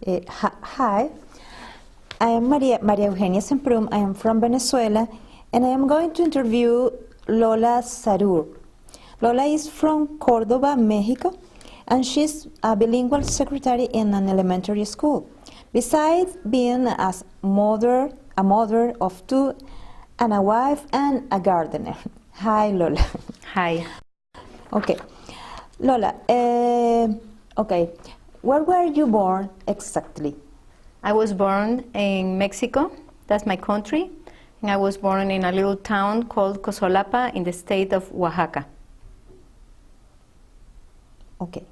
Hi, I am Maria Eugenia Semprum. I am from Venezuela, and I am going to interview Lola Sarur. Lola is from Córdoba, Mexico, and she's a bilingual secretary in an elementary school. Besides being a mother of two, and a wife and a gardener. Hi, Lola. Hi. Okay, Lola. Okay, where were you born exactly? I was born in Mexico, that's my country, and I was born in a little town called Cosolapa in the state of Oaxaca. Okay,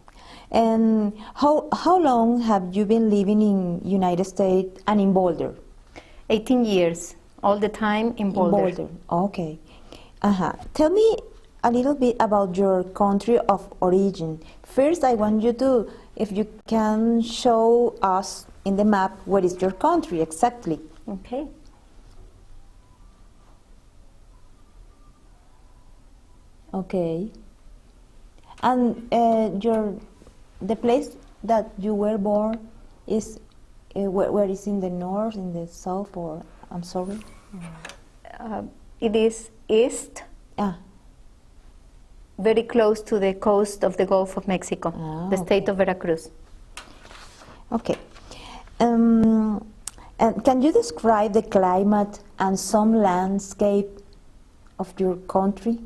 and how long have you been living in United States and in Boulder? 18 years, all the time in Boulder. Okay. Tell me a little bit about your country of origin. First, I want you to, if you can show us in the map, what is your country exactly? Okay. Okay. And the place that you were born is where is in the north, in the south, or I'm sorry? It is east, very close to the coast of the Gulf of Mexico, the state of Veracruz. Okay. And can you describe the climate and some landscape of your country?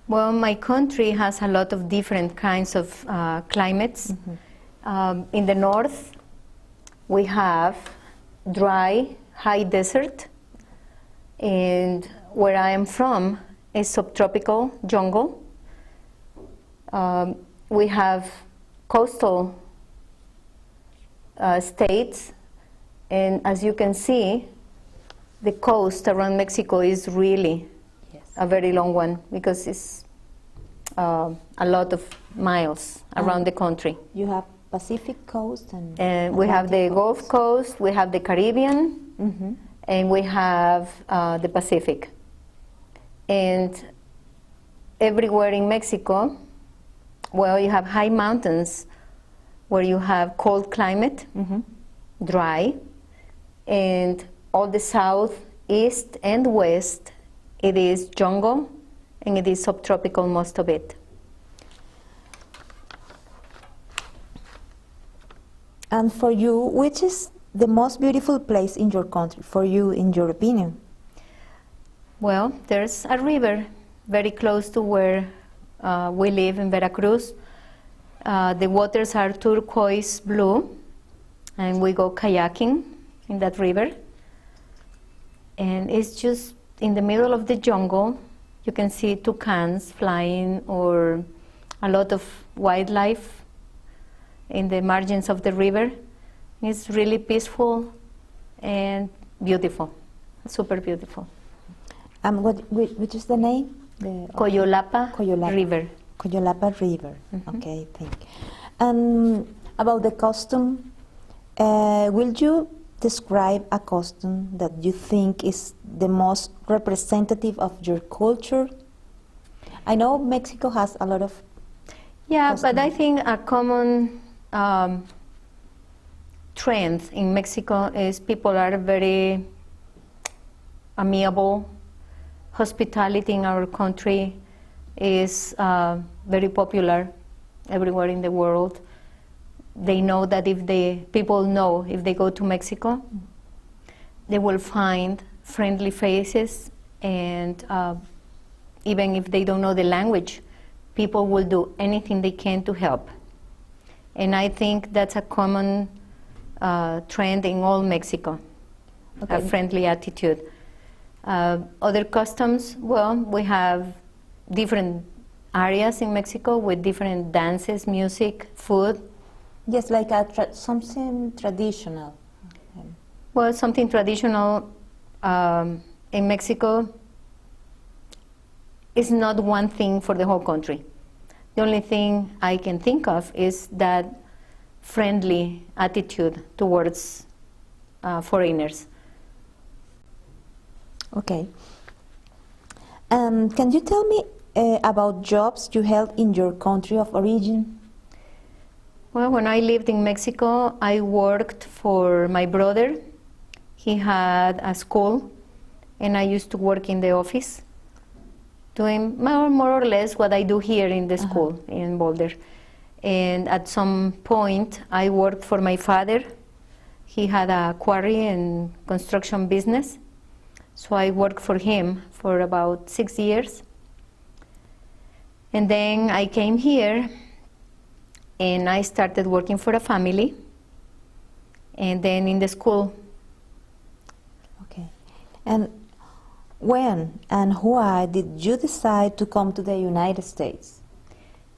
Well, my country has a lot of different kinds of climates. Mm-hmm. In the north, we have dry, high desert, and where I am from is subtropical jungle. We have coastal states, and as you can see, the coast around Mexico is really a very long one because it's a lot of miles around the country. You have Pacific coast and we have the Gulf Coast, we have the Caribbean, mm-hmm. and we have the Pacific. And everywhere in Mexico, well, you have high mountains where you have cold climate, mm-hmm. dry, and all the south, east, and west, it is jungle, and it is subtropical, most of it. And for you, which is the most beautiful place in your country, for you, in your opinion? Well, there's a river very close to where we live in Veracruz. The waters are turquoise blue, and we go kayaking in that river. And it's just in the middle of the jungle. You can see toucans flying or a lot of wildlife in the margins of the river. It's really peaceful and beautiful, super beautiful. And which is the name? Coyolapa River. Coyolapa River. Mm-hmm. Okay, thank you. About the costume, will you describe a costume that you think is the most representative of your culture? I know Mexico has a lot of costumes. But I think a common trend in Mexico is people are very amiable. Hospitality in our country is very popular everywhere in the world. They know that if they go to Mexico, they will find friendly faces, and even if they don't know the language, people will do anything they can to help. And I think that's a common trend in all Mexico, a friendly attitude. Other customs, well, we have different areas in Mexico with different dances, music, food. Yes, like something traditional. Well, something traditional in Mexico is not one thing for the whole country. The only thing I can think of is that friendly attitude towards foreigners. Okay. Can you tell me about jobs you held in your country of origin? Well, when I lived in Mexico, I worked for my brother. He had a school, and I used to work in the office, doing more or less what I do here in the school in Boulder. And at some point, I worked for my father. He had a quarry and construction business, so I worked for him for about 6 years. And then I came here, and I started working for a family, and then in the school. Okay. And when and why did you decide to come to the United States?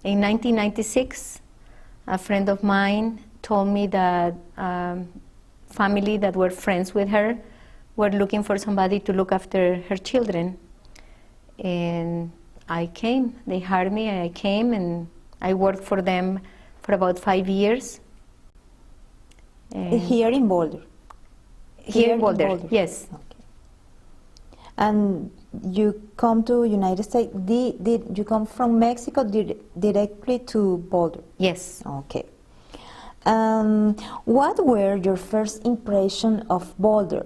In 1996, a friend of mine told me that family that were friends with her were looking for somebody to look after her children. And I came. They hired me, and I came, and I worked for them for about 5 years. And Here in Boulder? here in Boulder, yes. Okay. And you come to United States, did you come from Mexico directly to Boulder? Yes. Okay. What were your first impression of Boulder?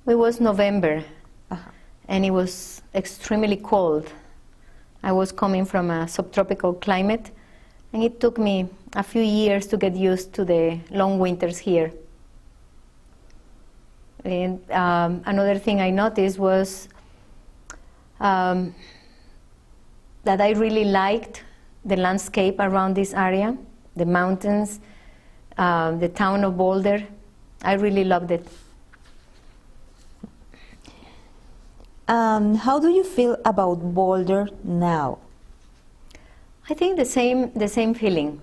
It was November, and it was extremely cold. I was coming from a subtropical climate, and it took me a few years to get used to the long winters here. And another thing I noticed was that I really liked the landscape around this area, the mountains, the town of Boulder. I really loved it. How do you feel about Boulder now? I think the same feeling.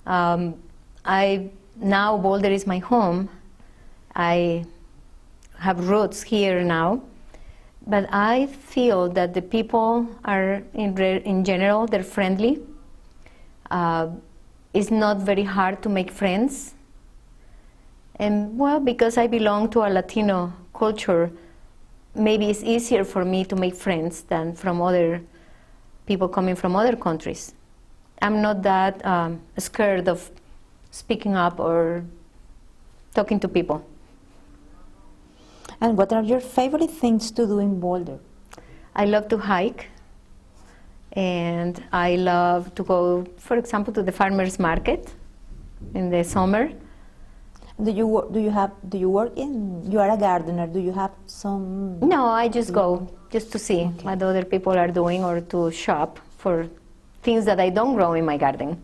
Now Boulder is my home. I have roots here now, but I feel that the people are, in general, they're friendly. It's not very hard to make friends. And well, because I belong to a Latino culture, maybe it's easier for me to make friends than from other people coming from other countries. I'm not that scared of speaking up or talking to people. And what are your favorite things to do in Boulder? I love to hike, and I love to go, for example, to the farmers market in the summer. Do you work in? You are a gardener. Do you have some? No, I just go just to see what other people are doing, or to shop for things that I don't grow in my garden.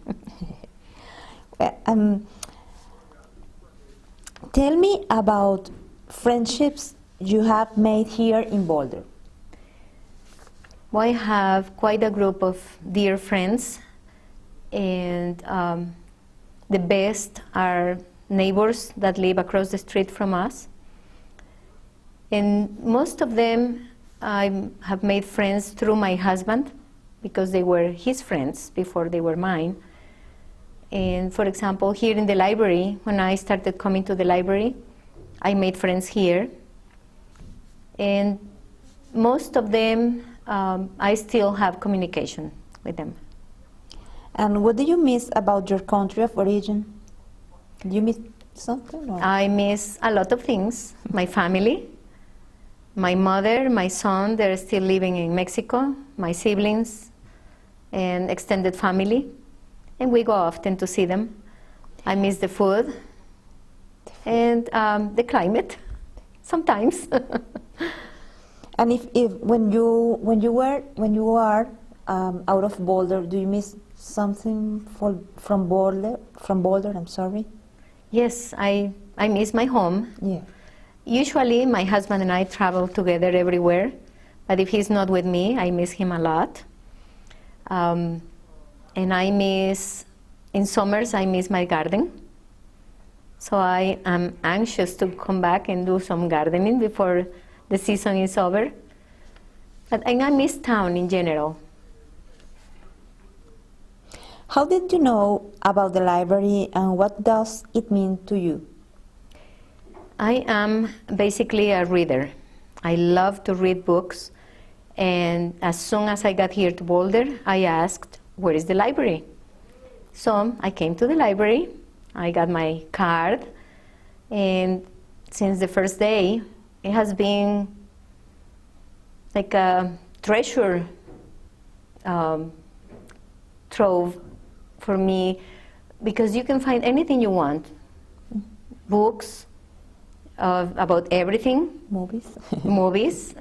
Tell me about friendships you have made here in Boulder. Well, I have quite a group of dear friends, and the best are neighbors that live across the street from us. And most of them I have made friends through my husband, because they were his friends before they were mine. And for example, here in the library, when I started coming to the library, I made friends here. And most of them, I still have communication with them. And what do you miss about your country of origin? Do you miss something? Or? I miss a lot of things. My family, my mother, my son, they're still living in Mexico, my siblings, and extended family. And we go often to see them. I miss the food and the climate, sometimes. And if when you are out of Boulder, do you miss something from Boulder? I'm sorry. Yes, I miss my home. Yeah. Usually, my husband and I travel together everywhere, but if he's not with me, I miss him a lot. And I miss, in summers, I miss my garden. So I am anxious to come back and do some gardening before the season is over. But I miss town in general. How did you know about the library, and what does it mean to you? I am basically a reader. I love to read books, and as soon as I got here to Boulder, I asked, where is the library? So I came to the library, I got my card, and since the first day, it has been like a treasure trove for me, because you can find anything you want. Books about everything. Movies. Movies,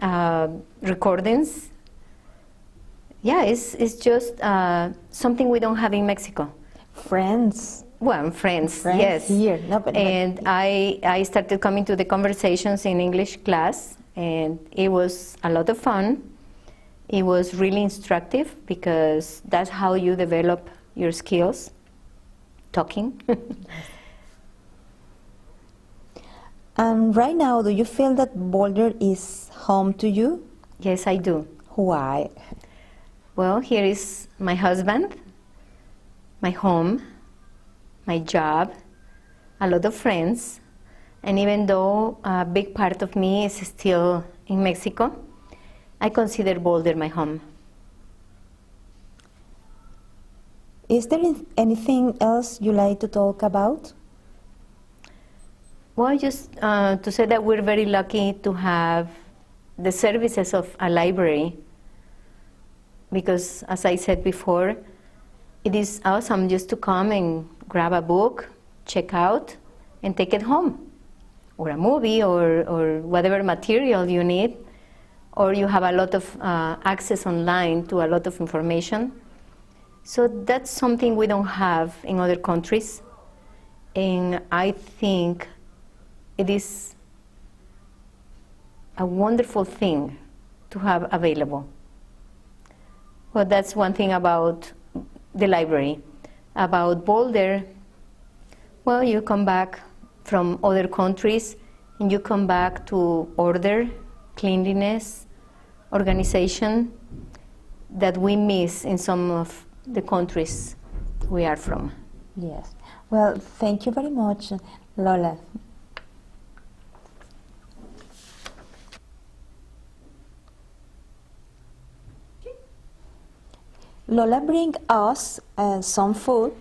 recordings. Yeah, it's just something we don't have in Mexico. Friends. Well, friends, Friends yes. here. No, but And I started coming to the conversations in English class, and it was a lot of fun. It was really instructive, because that's how you develop your skills, talking. And right now, do you feel that Boulder is home to you? Yes, I do. Why? Well, here is my husband, my home, my job, a lot of friends, and even though a big part of me is still in Mexico, I consider Boulder my home. Is there anything else you like to talk about? Well, just to say that we're very lucky to have the services of a library, because as I said before, it is awesome just to come and grab a book, check out, and take it home, or a movie, or whatever material you need, or you have a lot of access online to a lot of information. So that's something we don't have in other countries, and I think it is a wonderful thing to have available. Well, that's one thing about the library. About Boulder, well, you come back from other countries and you come back to order, cleanliness, organization that we miss in some of the countries we are from. Yes. Well, thank you very much, Lola. Lola bring us some food,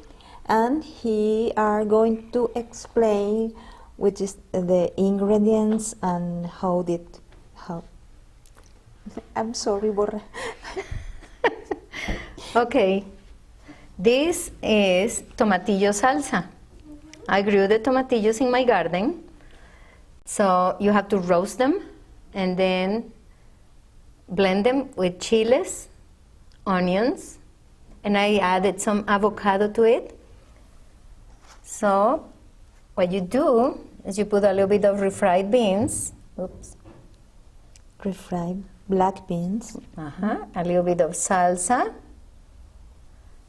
and he are going to explain which is the ingredients and how. I'm sorry, Borra. Okay, this is tomatillo salsa. I grew the tomatillos in my garden, so you have to roast them and then blend them with chiles, onions, and I added some avocado to it. So what you do is you put a little bit of refried beans. Oops. Refried black beans. A little bit of salsa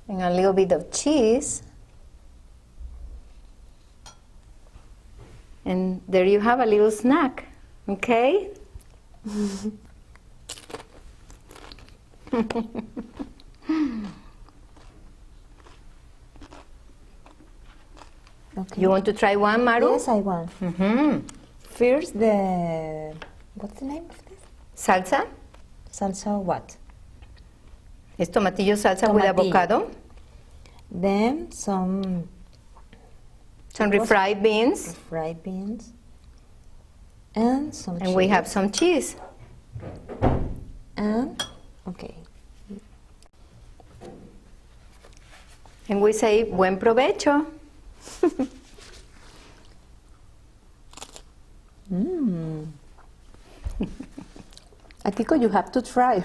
and a little bit of cheese. And there you have a little snack, okay? Okay. You want to try one, Maru? Yes, I want. First, what's the name of this? Salsa. Salsa what? Es tomatillo salsa with Tomatillo. avocado. Then some Refried beans. fried beans. And some And we have some cheese. And, okay. And we say, buen provecho. Akiko, you have to try.